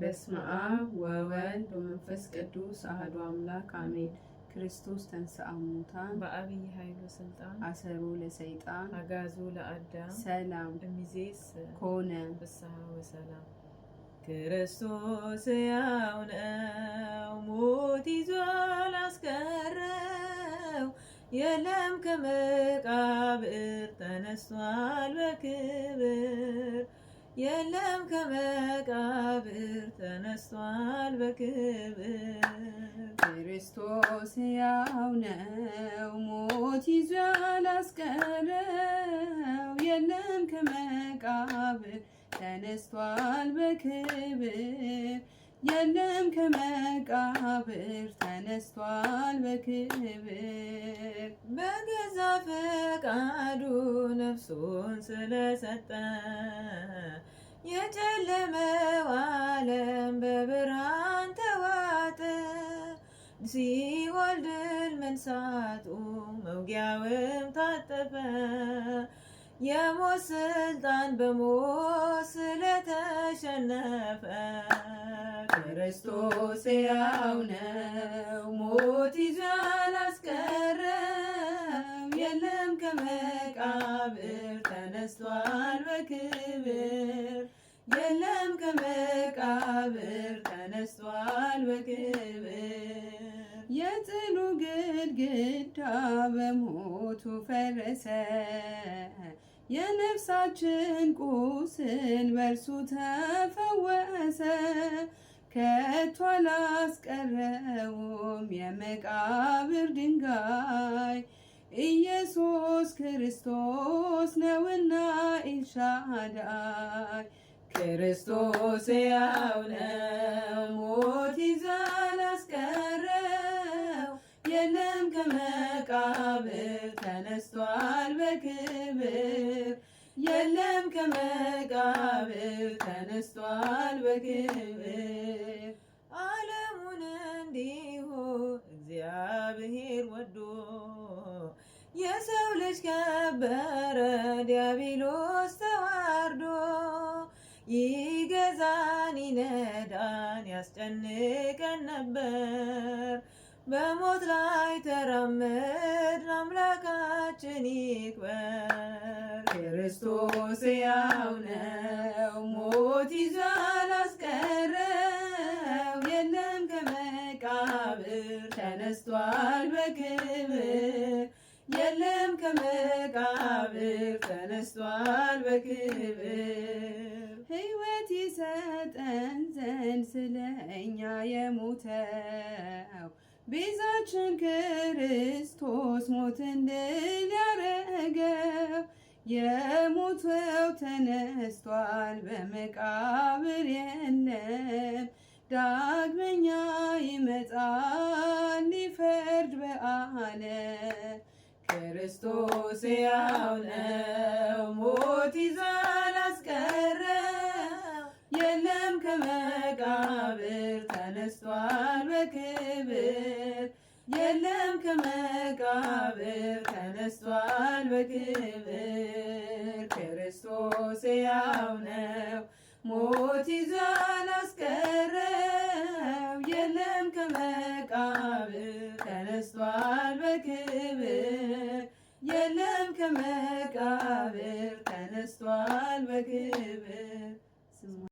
በስመ አብ ወወልድ ወመንፈስ ቅዱስ አሐዱ አምላክ አሜን። ክርስቶስ ተንሥአ እሙታን በአብይ ኃይሉ ስልጣን አሰሮ ለሰይጣን አጋዞ ለአዳም ሰላም እሚዜስ ኮነ። ፍስሐ ወሰላም። ክርስቶስ ሕያው ነው፣ ሞት ይዞ አላስቀረው። የለም ከመቃብር ተነስቷል በክብር። የለም ከመቃብር ተነስቷል በክብር። ክርስቶስ ሕያው ነው፣ ሞት ይዞ አላስቀረው። የለም ከመቃብር ተነስቷል በክብር። የለም ከመቃብር ተነስቷል በክብር። በገዛ ፈቃዱ ነፍሱን ስለሰጠ የጨለመው ዓለም በብርሃን ተዋጠ። ሲኦል ድል መንሳቱ መውጊያውም ታጠፈ። የሞት ስልጣን በሞት ስለተሸነፈ ክርስቶስ ሕያው ነው፣ ሞት ይዞ አላስቀረው። የለም ከመቃብር ተነስቷል በክብር። የለም ከመቃብር ተነስቷል በክብር። የጥሉ ግድግዳ በሞቱ ፈረሰ። የነፍሳችን ቁስል በእርሱ ተፈወሰ። ከቶ አላስቀረውም የመቃብር ድንጋይ። ኢየሱስ ክርስቶስ ነውና ኤልሻዳይ። ክርስቶስ ሕያው ነው፣ ሞት ይዞ አላስቀረው። የለም ከመቃብር ተነስቷል በክብር። የለም ከመቃብር ተነስቷል በክብር። ዓለሙን እንዲሁ እግዚአብሔር ወዶ የሰው ልጅ ከበረ፣ ዲያብሎስ ተዋርዶ። ይገዛን ይነዳን ያስጨንቀን ነበር። በሞት ላይ ተራመድን፣ አምላካችን ይክበር። ክርስቶስ ሕያው ነው፣ ሞት ይዞ አላስቀረው። የለም ከመቃብር ተነስቷል በክብር። የለም ከመቃብር ተነስቷል በክብር። ሕይወት ይሰጠን ዘንድ ስለኛ የሞተው ቤዛችን ክርስቶስ ሞትን ድል ያረገው። የሞተው ተነስቷል በመቃብር የለም። ዳግመኛ ይመጣል ሊፈርድ በዓለም። ክርስቶስ ሕያው ነው፣ ሞት ይዞ አላስቀረው። የለም ከመቃብር ተነስቷል በክብር። የለም ከመቃብር ተነስቷል በክብር። ክርስቶስ ሕያው ነው፣ ሞት ይዞ